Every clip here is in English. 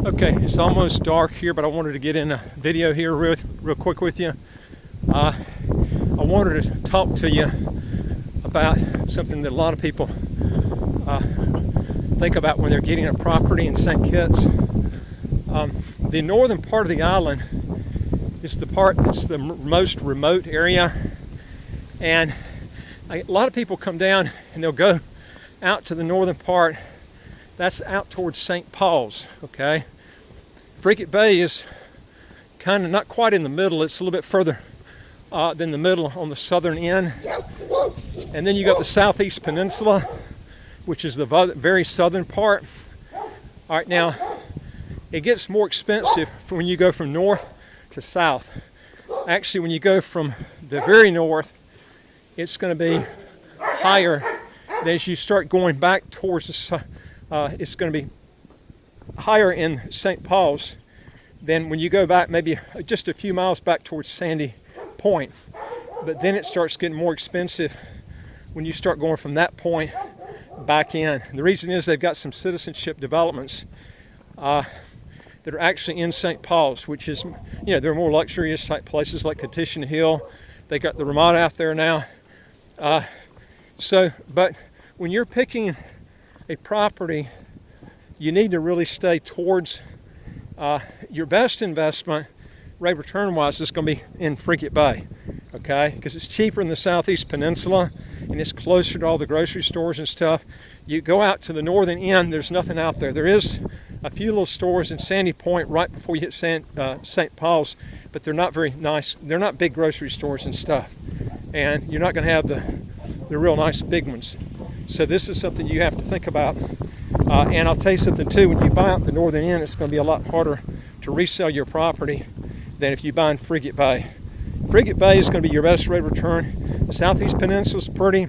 Okay, it's almost dark here, but I wanted to get in a video here real quick with you. I wanted to talk to you about something that a lot of people think about when they're getting a property in St. Kitts. The northern part of the island is the part that's the most remote area, and a lot of people come down and they'll go out to the northern part. That's out towards St. Paul's, okay? Frigate Bay is kind of not quite in the middle. It's a little bit further than the middle on the southern end. And then you got the Southeast Peninsula, which is the very southern part. All right, now, it gets more expensive when you go from north to south. Actually, when you go from the very north, it's going to be higher than as you start going back towards the it's going to be higher in St. Paul's than when you go back maybe just a few miles back towards Sandy Point. But then it starts getting more expensive when you start going from that point back in. And the reason is they've got some citizenship developments that are actually in St. Paul's, which is, you know, they're more luxurious type places like Petition Hill. They got the Ramada out there now. But when you're picking a property, you need to really stay towards your best investment, rate of return wise, is going to be in Frigate Bay, okay? Because it's cheaper in the Southeast Peninsula and it's closer to all the grocery stores and stuff. You go out to the northern end, there's nothing out there. There is a few little stores in Sandy Point right before you hit St. Paul's, but they're not very nice. They're not big grocery stores and stuff. And you're not going to have the real nice big ones. So this is something you have to think about. And I'll tell you something too, when you buy out the northern end, it's going to be a lot harder to resell your property than if you buy in Frigate Bay. Frigate Bay is going to be your best rate of return. The Southeast Peninsula is pretty,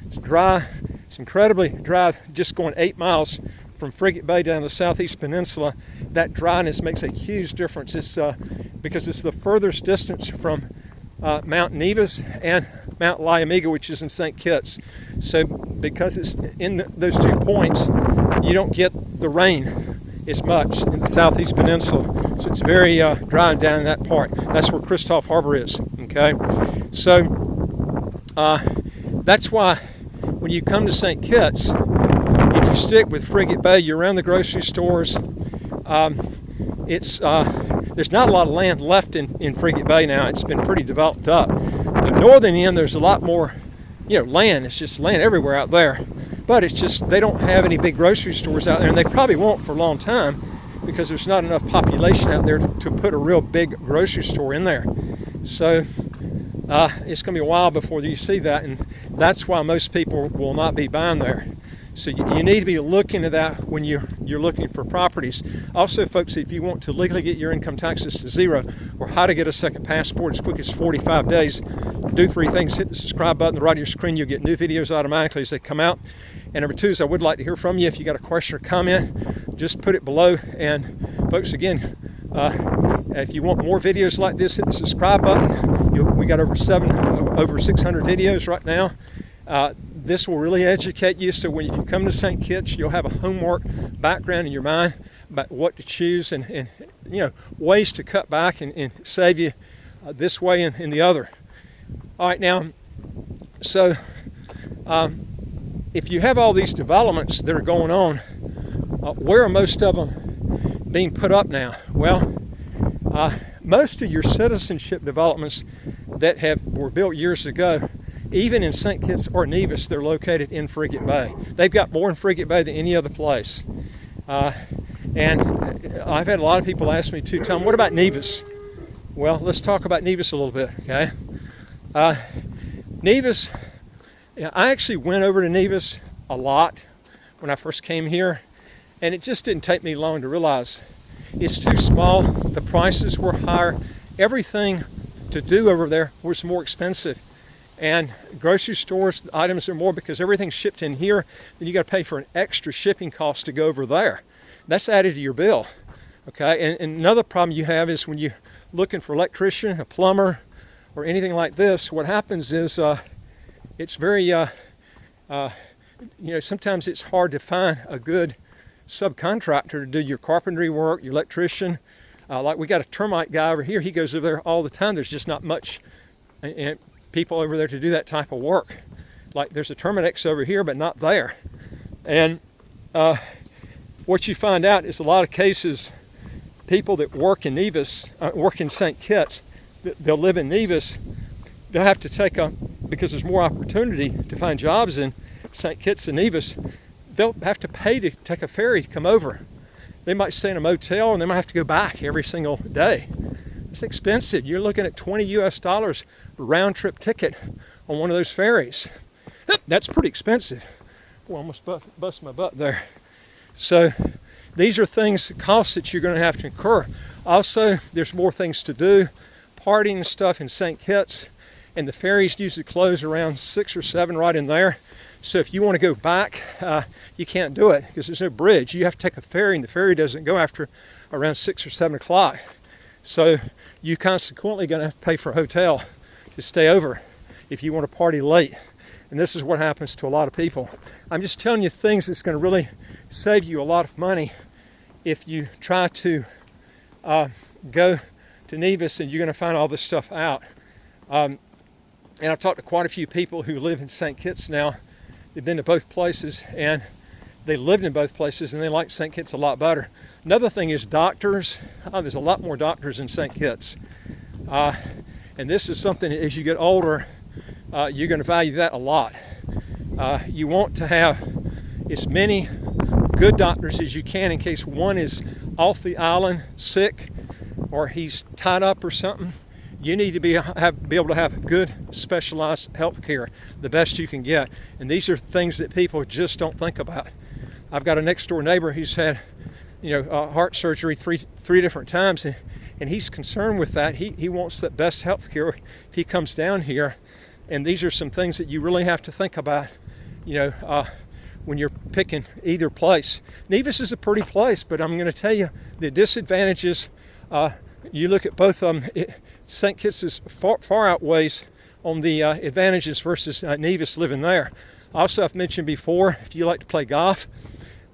it's dry, it's incredibly dry. Just going 8 miles from Frigate Bay down to the Southeast Peninsula, that dryness makes a huge difference. It's because it's the furthest distance from Mount Nevis and Mount Lyamiga, which is in St. Kitts. So because it's in those 2 points, you don't get the rain as much in the Southeast Peninsula. So it's very dry down in that part. That's where Christoph Harbor is, okay? So that's why when you come to St. Kitts, if you stick with Frigate Bay, you're around the grocery stores. There's not a lot of land left in Frigate Bay now. It's been pretty developed up. The northern end, there's a lot more, land. It's just land everywhere out there. But it's just they don't have any big grocery stores out there, and they probably won't for a long time because there's not enough population out there to put a real big grocery store in there. So it's going to be a while before you see that, and that's why most people will not be buying there. So you need to be looking at that when you're looking for properties. Also, folks, if you want to legally get your income taxes to zero, or how to get a second passport as quick as 45 days, do 3 things. Hit the subscribe button at the right of your screen. You'll get new videos automatically as they come out. And number 2 is I would like to hear from you. If you got a question or comment, just put it below. And folks, again, if you want more videos like this, hit the subscribe button. We got over 600 videos right now. This will really educate you, so if you come to St. Kitts, you'll have a homework background in your mind about what to choose and ways to cut back and save you this way and the other. All right, now, so if you have all these developments that are going on, where are most of them being put up now? Well, most of your citizenship developments that were built years ago, even in St. Kitts or Nevis, they're located in Frigate Bay. They've got more in Frigate Bay than any other place. And I've had a lot of people ask me too, Tom, what about Nevis? Well, let's talk about Nevis a little bit, okay? Nevis, I actually went over to Nevis a lot when I first came here, and it just didn't take me long to realize it's too small, the prices were higher, everything to do over there was more expensive. And grocery stores, the items are more because everything's shipped in here, then you got to pay for an extra shipping cost to go over there. That's added to your bill, okay? And another problem you have is when you're looking for an electrician, a plumber, or anything like this, what happens is it's very, sometimes it's hard to find a good subcontractor to do your carpentry work, your electrician. Like we got a termite guy over here. He goes over there all the time. There's just not much people over there to do that type of work. Like there's a Terminix over here, but not there. And what you find out is a lot of cases, people that work in Nevis, work in St. Kitts, they'll live in Nevis, they'll have to take because there's more opportunity to find jobs in St. Kitts and Nevis, they'll have to pay to take a ferry to come over. They might stay in a motel and they might have to go back every single day. It's expensive. You're looking at $20 US round trip ticket on one of those ferries. That's pretty expensive. Boy, I almost bust my butt there. So these are costs that you're going to have to incur. Also, there's more things to do. Partying and stuff in St. Kitts, and the ferries usually close around 6 or 7 right in there. So if you want to go back, you can't do it because there's no bridge. You have to take a ferry, and the ferry doesn't go after around 6 or 7 o'clock. So you consequently going to have to pay for a hotel to stay over if you want to party late. And this is what happens to a lot of people. I'm just telling you things that's going to really save you a lot of money if you try to go to Nevis, and you're going to find all this stuff out. And I've talked to quite a few people who live in St. Kitts now. They've been to both places, and they lived in both places, and they like St. Kitts a lot better. Another thing is doctors. There's a lot more doctors in St. Kitts. And this is something, as you get older, you're going to value that a lot. You want to have as many good doctors as you can in case one is off the island sick or he's tied up or something. You need to be able to have good specialized health care, the best you can get. And these are things that people just don't think about. I've got a next door neighbor who's had heart surgery three different times, and he's concerned with that. He wants the best health care if he comes down here. And these are some things that you really have to think about, when you're picking either place. Nevis is a pretty place, but I'm going to tell you the disadvantages. You look at both of them. St. Kitts is far outweighs on the advantages versus Nevis living there. Also, I've mentioned before, if you like to play golf,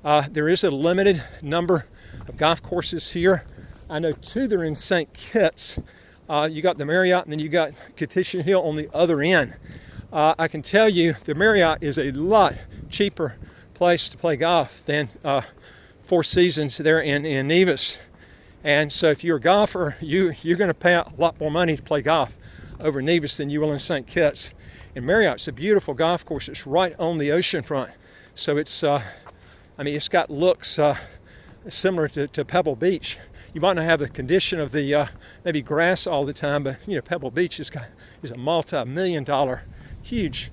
there is a limited number of golf courses here. I know 2 that are in St. Kitts. You got the Marriott, and then you got Kittition Hill on the other end. I can tell you the Marriott is a lot cheaper place to play golf than Four Seasons there in Nevis. And so if you're a golfer, you're going to pay out a lot more money to play golf over Nevis than you will in St. Kitts. And Marriott's a beautiful golf course. It's right on the ocean front. So it's got looks similar to Pebble Beach. You might not have the condition of the maybe grass all the time, but Pebble Beach is a multi-million-dollar huge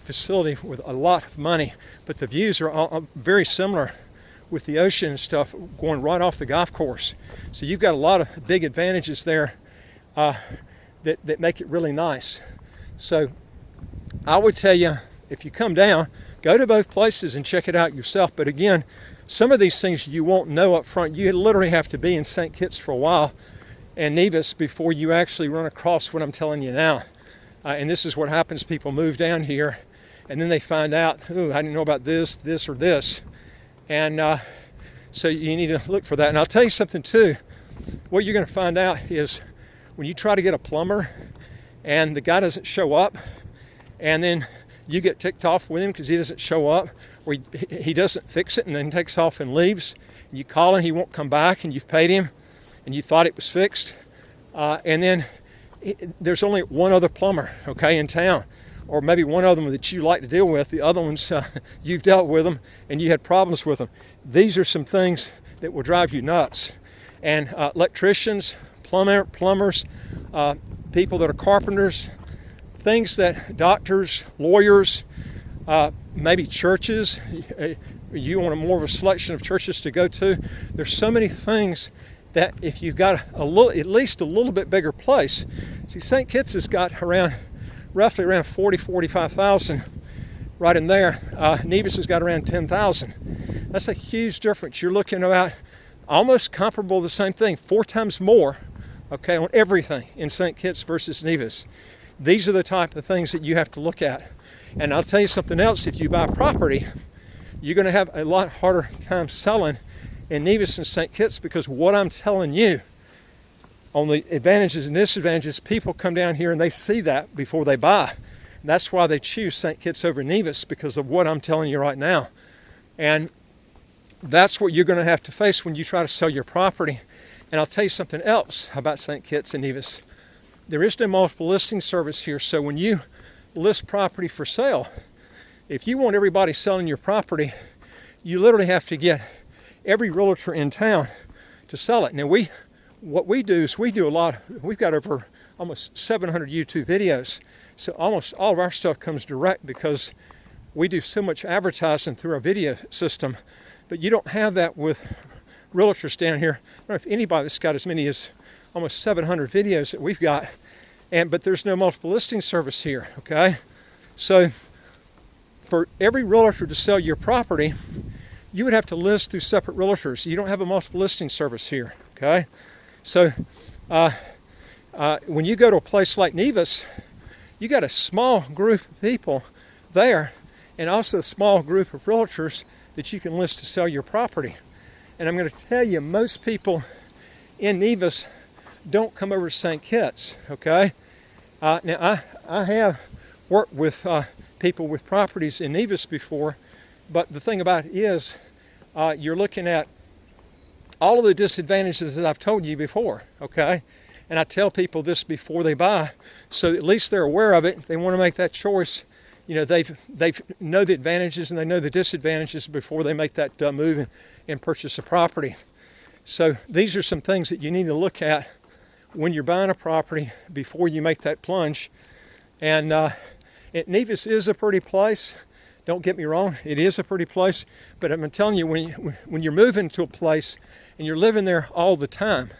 facility with a lot of money. But the views are all very similar with the ocean and stuff going right off the golf course. So you've got a lot of big advantages there that make it really nice. So I would tell you, if you come down, go to both places and check it out yourself. But again, some of these things you won't know up front. You literally have to be in St. Kitts for a while and Nevis before you actually run across what I'm telling you now. And this is what happens. People move down here and then they find out, oh, I didn't know about this, or this. And so you need to look for that. And I'll tell you something too. What you're going to find out is when you try to get a plumber and the guy doesn't show up, and then you get ticked off with him because he doesn't show up, or he doesn't fix it and then takes off and leaves, and you call him, he won't come back, and you've paid him and you thought it was fixed, and then there's only one other plumber, in town, or maybe one of them that you like to deal with. The other ones, you've dealt with them and you had problems with them. These are some things that will drive you nuts. And electricians, plumbers, people that are carpenters, things that doctors, lawyers, maybe churches, you want more of a selection of churches to go to. There's so many things that if you've got at least a little bit bigger place. See, St. Kitts has got roughly around 45,000 right in there. Nevis has got around 10,000. That's a huge difference. You're looking about almost comparable to the same thing, 4 times more, on everything in St. Kitts versus Nevis. These are the type of things that you have to look at. And I'll tell you something else. If you buy property, you're going to have a lot harder time selling in Nevis and St. Kitts, because what I'm telling you on the advantages and disadvantages, people come down here and they see that before they buy. And that's why they choose St. Kitts over Nevis, because of what I'm telling you right now. And that's what you're going to have to face when you try to sell your property. And I'll tell you something else about St. Kitts and Nevis. There is no multiple listing service here, so when you list property for sale, if you want everybody selling your property, you literally have to get every realtor in town to sell it. Now what we do is we do a lot. We've got over almost 700 YouTube videos, so almost all of our stuff comes direct because we do so much advertising through our video system. But you don't have that with realtors down here. I don't know if anybody that's got as many as almost 700 videos that we've got, but there's no multiple listing service here, okay? So for every realtor to sell your property, you would have to list through separate realtors. You don't have a multiple listing service here, okay? So when you go to a place like Nevis, you got a small group of people there, and also a small group of realtors that you can list to sell your property. And I'm going to tell you, most people in Nevis don't come over to St. Kitts, okay? Now, I have worked with people with properties in Nevis before, but the thing about it is you're looking at all of the disadvantages that I've told you before, okay? And I tell people this before they buy, so at least they're aware of it. If they want to make that choice, you know, they know the advantages and they know the disadvantages before they make that move and purchase a property. So these are some things that you need to look at when you're buying a property before you make that plunge. And Nevis is a pretty place. Don't get me wrong, it is a pretty place. But I'm telling you, when you're moving to a place and you're living there all the time,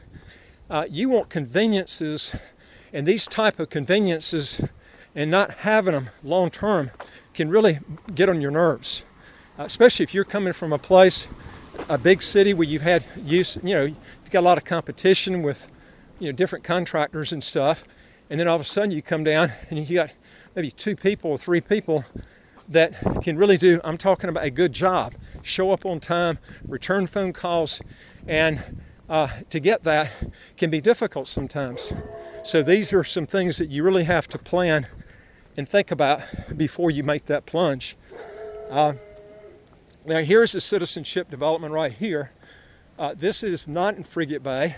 you want conveniences, and these type of conveniences and not having them long term can really get on your nerves, especially if you're coming from a place, a big city where you've had you've got a lot of competition with different contractors and stuff, and then all of a sudden you come down and you got maybe 2 people or 3 people that can really do, I'm talking about a good job, show up on time, return phone calls, and to get that can be difficult sometimes. So these are some things that you really have to plan and think about before you make that plunge. Now here's the citizenship development right here. This is not in Frigate Bay.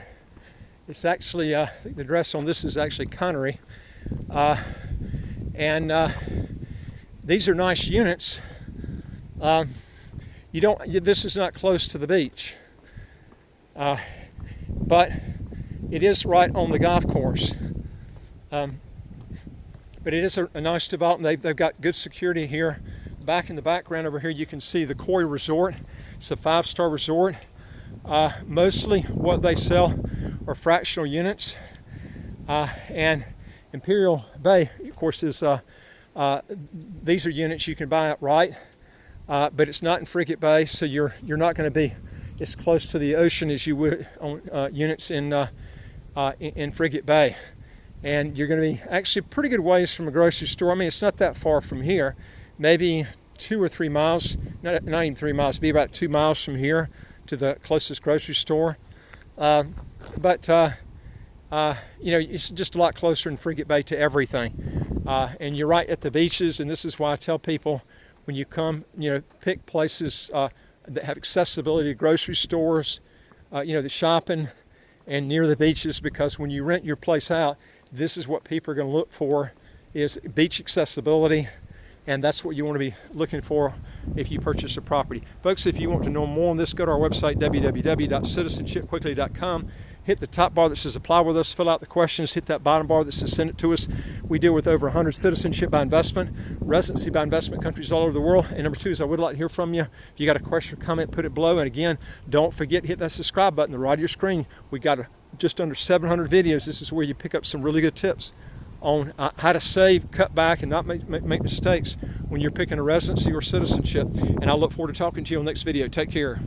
It's actually, I think the address on this is actually Connery. And these are nice units. This is not close to the beach. But it is right on the golf course. But it is a nice development. They've got good security here. Back in the background over here, you can see the Koi Resort. It's a 5-star resort. Mostly what they sell are fractional units. And Imperial Bay, of course, is these are units you can buy outright, but it's not in Frigate Bay, so you're not going to be as close to the ocean as you would on units in Frigate Bay. And you're going to be actually pretty good ways from a grocery store. I mean, it's not that far from here, maybe 2 or 3 miles, not even 3 miles, be about 2 miles from here to the closest grocery store. But it's just a lot closer in Frigate Bay to everything. And you're right at the beaches, and this is why I tell people when you come, pick places that have accessibility to grocery stores, the shopping, and near the beaches, because when you rent your place out, this is what people are going to look for, is beach accessibility, and that's what you want to be looking for if you purchase a property. Folks, if you want to know more on this, go to our website, www.citizenshipquickly.com. Hit the top bar that says apply with us, fill out the questions, hit that bottom bar that says send it to us. We deal with over 100 citizenship by investment, residency by investment countries all over the world. And number 2 is I would like to hear from you. If you got a question or comment, put it below. And again, don't forget to hit that subscribe button, the right of your screen. We got just under 700 videos. This is where you pick up some really good tips on how to save, cut back, and not make mistakes when you're picking a residency or citizenship. And I look forward to talking to you on the next video. Take care.